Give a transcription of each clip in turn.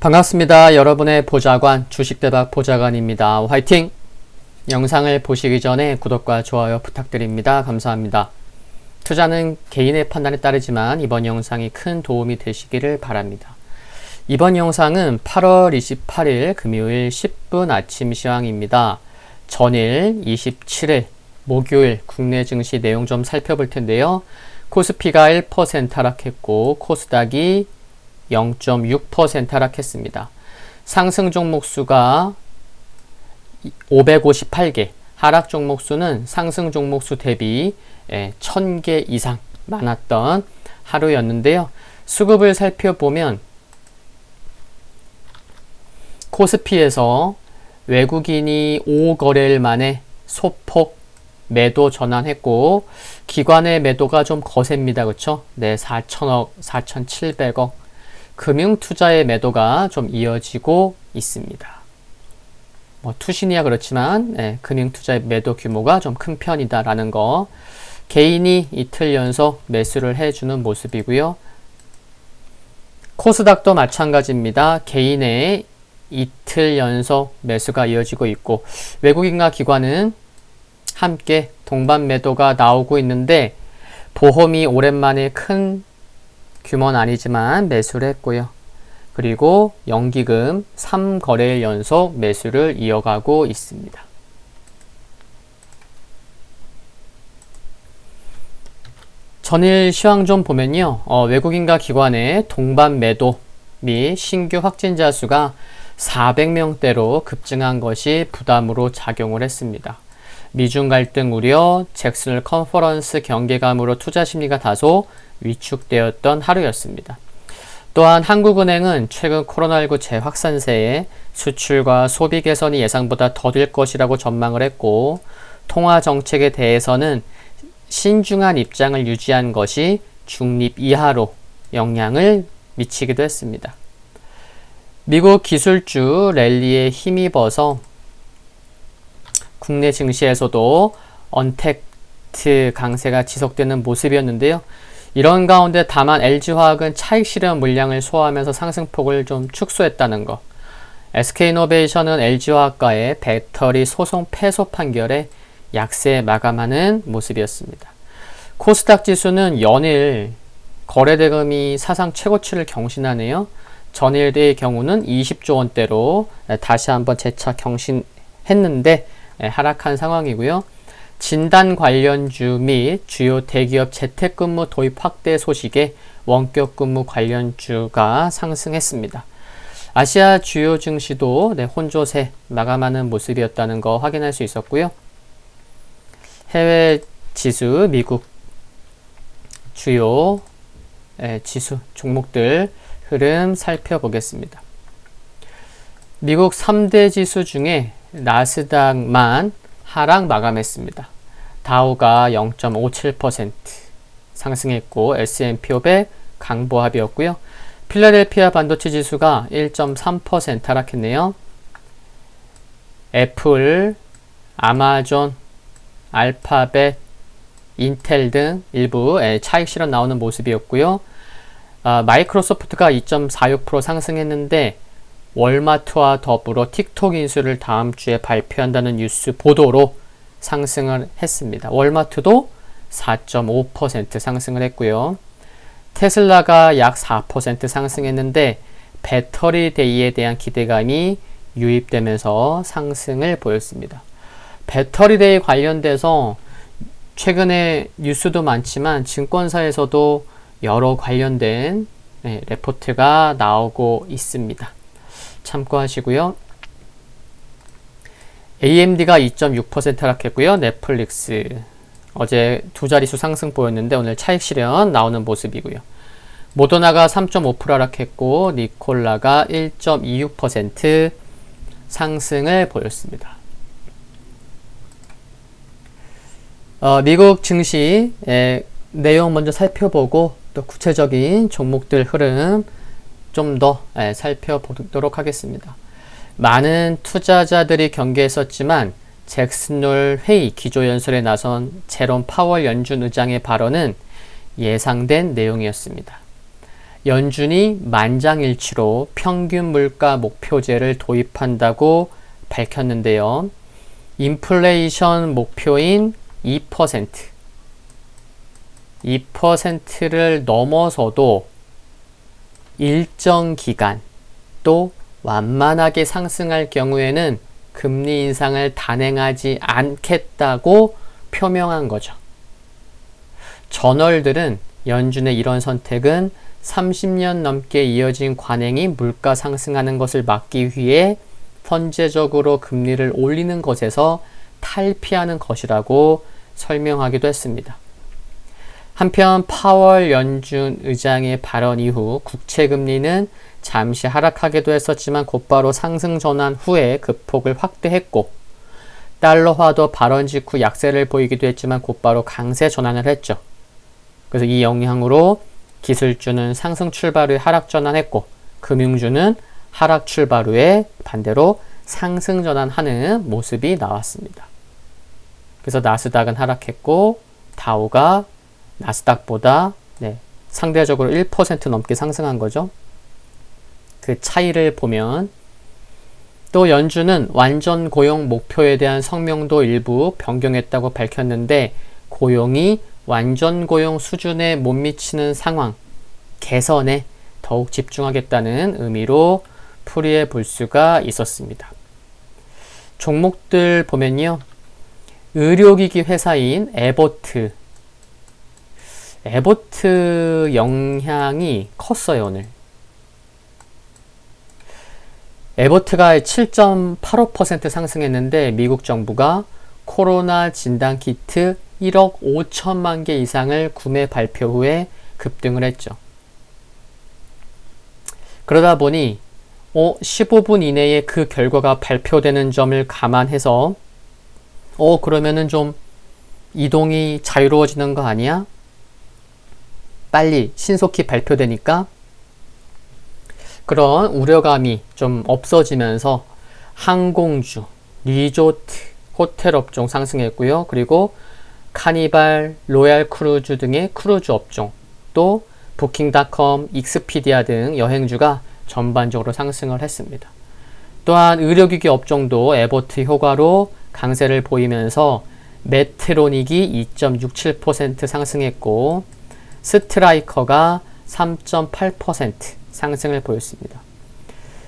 반갑습니다. 여러분의 보좌관 주식대박 보좌관입니다. 화이팅! 영상을 보시기 전에 구독과 좋아요 부탁드립니다. 감사합니다. 투자는 개인의 판단에 따르지만 이번 영상이 큰 도움이 되시기를 바랍니다. 이번 영상은 8월 28일 금요일 10분 아침 시황입니다. 전일 27일 목요일 국내 증시 내용 좀 살펴볼 텐데요. 코스피가 1% 하락했고 코스닥이 0.6% 하락했습니다. 상승 종목 수가 558개, 하락 종목 수는 상승 종목 수 대비 1000개 이상 많았던 하루였는데요. 수급을 살펴보면 코스피에서 외국인이 5거래일 만에 소폭 매도 전환했고 기관의 매도가 좀 거셉니다. 그렇죠? 네, 4천억, 4,700억 금융투자의 매도가 좀 이어지고 있습니다. 투신이야 그렇지만 금융투자의 매도 규모가 좀 큰 편이다라는 거. 개인이 이틀 연속 매수를 해주는 모습이고요. 코스닥도 마찬가지입니다. 개인의 이틀 연속 매수가 이어지고 있고 외국인과 기관은 함께 동반 매도가 나오고 있는데 보험이 오랜만에 큰 규모는 아니지만 매수를 했고요. 그리고 연기금 3거래일 연속 매수를 이어가고 있습니다. 전일 시황 좀 보면요. 외국인과 기관의 동반 매도 및 신규 확진자 수가 400명대로 급증한 것이 부담으로 작용을 했습니다. 미중 갈등 우려, 잭슨 홀 컨퍼런스 경계감으로 투자 심리가 다소 위축되었던 하루였습니다. 또한 한국은행은 최근 코로나19 재확산세에 수출과 소비 개선이 예상보다 더딜 것이라고 전망을 했고 통화 정책에 대해서는 신중한 입장을 유지한 것이 중립 이하로 영향을 미치기도 했습니다. 미국 기술주 랠리에 힘입어서 국내 증시에서도 언택트 강세가 지속되는 모습이었는데요. 이런 가운데 다만 LG화학은 차익 실현 물량을 소화하면서 상승폭을 좀 축소했다는 것. SK이노베이션은 LG화학과의 배터리 소송 패소 판결에 약세 마감하는 모습이었습니다. 코스닥 지수는 연일 거래대금이 사상 최고치를 경신하네요. 전일의 경우는 20조 원대로 다시 한번 재차 경신했는데 하락한 상황이고요. 진단 관련주 및 주요 대기업 재택근무 도입 확대 소식에 원격 근무 관련주가 상승했습니다. 아시아 주요 증시도 혼조세 마감하는 모습이었다는 거 확인할 수 있었고요. 해외 지수, 미국 주요 지수 종목들 흐름 살펴보겠습니다. 미국 3대 지수 중에 나스닥만 하락 마감했습니다. 다우가 0.57% 상승했고 S&P 500 강보합이었고요. 필라델피아 반도체 지수가 1.3% 하락했네요. 애플, 아마존, 알파벳, 인텔 등 일부 차익 실현 나오는 모습이었고요. 마이크로소프트가 2.46% 상승했는데 월마트와 더불어 틱톡 인수를 다음 주에 발표한다는 뉴스 보도로 상승을 했습니다. 월마트도 4.5% 상승을 했고요. 테슬라가 약 4% 상승했는데 배터리 데이에 대한 기대감이 유입되면서 상승을 보였습니다. 배터리 데이 관련돼서 최근에 뉴스도 많지만 증권사에서도 여러 관련된 레포트가 나오고 있습니다. 참고하시고요. AMD가 2.6% 하락했고요. 넷플릭스 어제 두 자릿수 상승 보였는데 오늘 차익 실현 나오는 모습이고요. 모더나가 3.5% 하락했고 니콜라가 1.26% 상승을 보였습니다. 미국 증시 내용 먼저 살펴보고 또 구체적인 종목들 흐름 좀 더 살펴보도록 하겠습니다. 많은 투자자들이 경계했었지만 잭슨 홀 회의 기조연설에 나선 제롬 파월 연준 의장의 발언은 예상된 내용이었습니다. 연준이 만장일치로 평균 물가 목표제를 도입한다고 밝혔는데요. 인플레이션 목표인 2%를 넘어서도 일정 기간 또 완만하게 상승할 경우에는 금리 인상을 단행하지 않겠다고 표명한 거죠. 저널들은 연준의 이런 선택은 30년 넘게 이어진 관행이 물가 상승하는 것을 막기 위해 선제적으로 금리를 올리는 것에서 탈피하는 것이라고 설명하기도 했습니다. 한편 파월 연준 의장의 발언 이후 국채금리는 잠시 하락하기도 했었지만 곧바로 상승 전환 후에 급폭을 확대했고 달러화도 발언 직후 약세를 보이기도 했지만 곧바로 강세 전환을 했죠. 그래서 이 영향으로 기술주는 상승 출발 후에 하락 전환했고 금융주는 하락 출발 후에 반대로 상승 전환하는 모습이 나왔습니다. 그래서 나스닥은 하락했고 다우가 나스닥보다 상대적으로 1% 넘게 상승한 거죠. 그 차이를 보면 또 연준은 완전 고용 목표에 대한 성명도 일부 변경했다고 밝혔는데 고용이 완전 고용 수준에 못 미치는 상황 개선에 더욱 집중하겠다는 의미로 풀이해 볼 수가 있었습니다. 종목들 보면요. 의료기기 회사인 에보트 영향이 컸어요, 오늘. 에보트가 7.85% 상승했는데 미국 정부가 코로나 진단 키트 1억 5천만 개 이상을 구매 발표 후에 급등을 했죠. 그러다 보니 15분 이내에 그 결과가 발표되는 점을 감안해서 그러면은 좀 이동이 자유로워지는 거 아니야? 빨리 신속히 발표되니까 그런 우려감이 좀 없어지면서 항공주, 리조트, 호텔 업종 상승했고요. 그리고 카니발, 로얄 크루즈 등의 크루즈 업종, 또 부킹닷컴, 익스피디아 등 여행주가 전반적으로 상승을 했습니다. 또한 의료기기 업종도 에보트 효과로 강세를 보이면서 메트로닉이 2.67% 상승했고 스트라이커가 3.8% 상승을 보였습니다.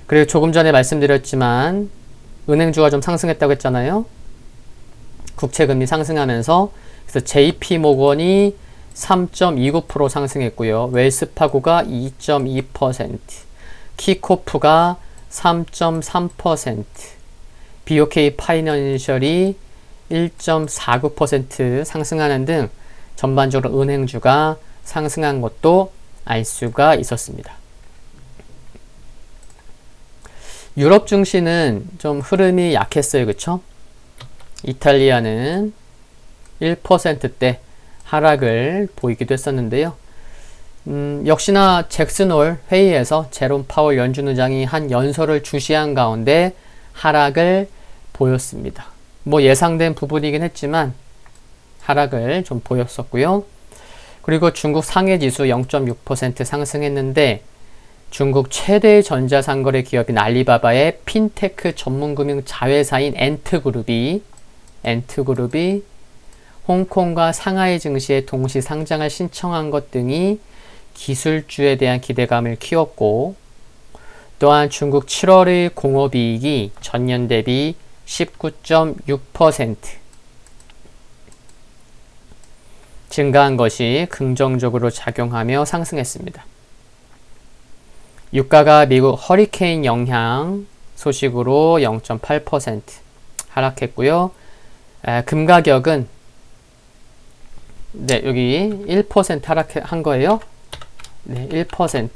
그리고 조금 전에 말씀드렸지만 은행주가 좀 상승했다고 했잖아요. 국채금리 상승하면서 그래서 JP모건이 3.29% 상승했고요. 웰스파고가 2.2%, 키코프가 3.3%, BOK 파이낸셜이 1.49% 상승하는 등 전반적으로 은행주가 상승한 것도 알 수가 있었습니다. 유럽 증시는 좀 흐름이 약했어요. 그쵸? 이탈리아는 1%대 하락을 보이기도 했었는데요. 역시나 잭슨홀 회의에서 제롬 파월 연준 의장이 한 연설을 주시한 가운데 하락을 보였습니다. 예상된 부분이긴 했지만 하락을 좀 보였었고요. 그리고 중국 상해지수 0.6% 상승했는데 중국 최대의 전자상거래 기업인 알리바바의 핀테크 전문금융 자회사인 엔트그룹이 홍콩과 상하이 증시에 동시 상장을 신청한 것 등이 기술주에 대한 기대감을 키웠고 또한 중국 7월의 공업이익이 전년 대비 19.6% 증가한 것이 긍정적으로 작용하며 상승했습니다. 유가가 미국 허리케인 영향 소식으로 0.8% 하락했고요. 금 가격은 여기 1% 하락한 거예요. 1%.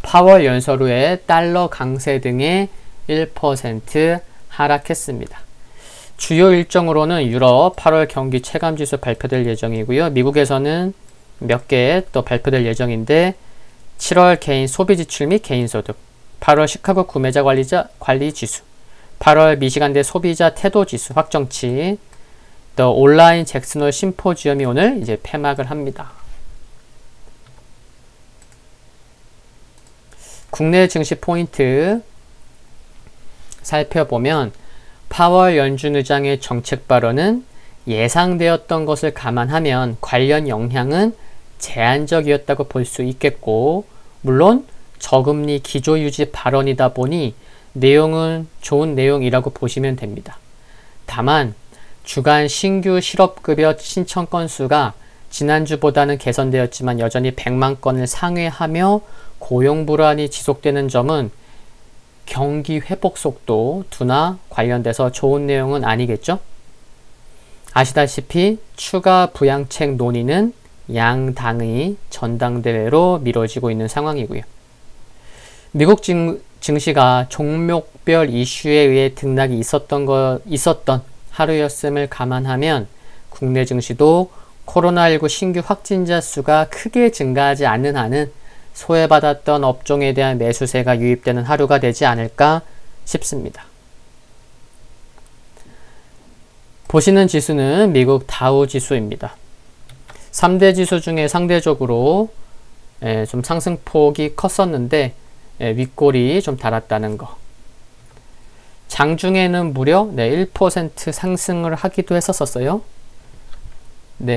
파월 연설 후에 달러 강세 등의 1% 하락했습니다. 주요 일정으로는 유럽 8월 경기 체감지수 발표될 예정이고요. 미국에서는 몇 개 또 발표될 예정인데 7월 개인 소비지출 및 개인소득, 8월 시카고 구매자 관리 지수, 8월 미시간대 소비자 태도 지수 확정치, 또 온라인 잭슨홀 심포지엄이 오늘 이제 폐막을 합니다. 국내 증시 포인트 살펴보면 파월 연준 의장의 정책 발언은 예상되었던 것을 감안하면 관련 영향은 제한적이었다고 볼 수 있겠고, 물론 저금리 기조유지 발언이다 보니 내용은 좋은 내용이라고 보시면 됩니다. 다만 주간 신규 실업급여 신청 건수가 지난주보다는 개선되었지만 여전히 100만 건을 상회하며 고용 불안이 지속되는 점은 경기 회복 속도 둔화 관련돼서 좋은 내용은 아니겠죠? 아시다시피 추가 부양책 논의는 양당의 전당대회로 미뤄지고 있는 상황이고요. 미국 증시가 종목별 이슈에 의해 등락이 있었던 하루였음을 감안하면 국내 증시도 코로나19 신규 확진자 수가 크게 증가하지 않는 한은 소외받았던 업종에 대한 매수세가 유입되는 하루가 되지 않을까 싶습니다. 보시는 지수는 미국 다우 지수입니다. 3대 지수 중에 상대적으로 좀 상승폭이 컸었는데 윗골이 좀 달았다는 거. 장중에는 무려 1% 상승을 하기도 했었어요.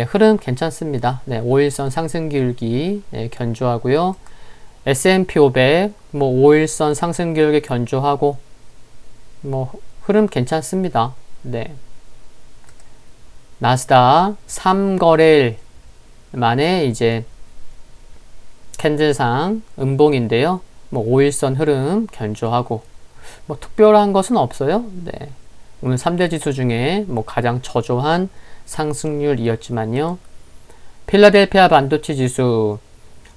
흐름 괜찮습니다. 5일선 상승 기울기 견조하고요. S&P 500 5일선 상승 기울기 견조하고 흐름 괜찮습니다. 나스닥 3거래일 만에 이제 캔들상 음봉인데요. 5일선 흐름 견조하고 특별한 것은 없어요. 오늘 3대 지수 중에 가장 저조한 상승률이었지만요. 필라델피아 반도체 지수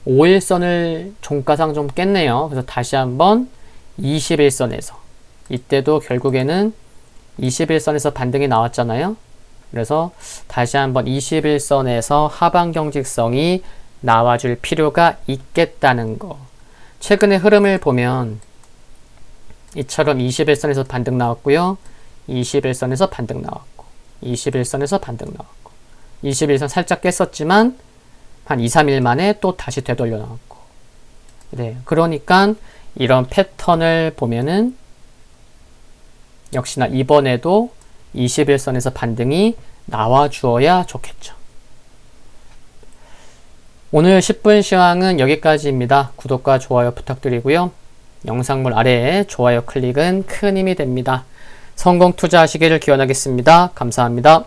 5일선을 종가상 좀 깼네요. 그래서 다시 한번 21선에서 이때도 결국에는 21선에서 반등이 나왔잖아요. 그래서 다시 한번 21선에서 하방 경직성이 나와줄 필요가 있겠다는 거. 최근의 흐름을 보면 이처럼 21선에서 반등 나왔고요. 21선에서 반등 나왔고 21선에서 반등 나왔고 21선 살짝 깼었지만 한 2, 3일 만에 또 다시 되돌려 나왔고 그러니까 이런 패턴을 보면은 역시나 이번에도 21선에서 반등이 나와 주어야 좋겠죠. 오늘 10분 시황은 여기까지입니다. 구독과 좋아요 부탁드리고요. 영상물 아래에 좋아요 클릭은 큰 힘이 됩니다. 성공 투자하시기를 기원하겠습니다. 감사합니다.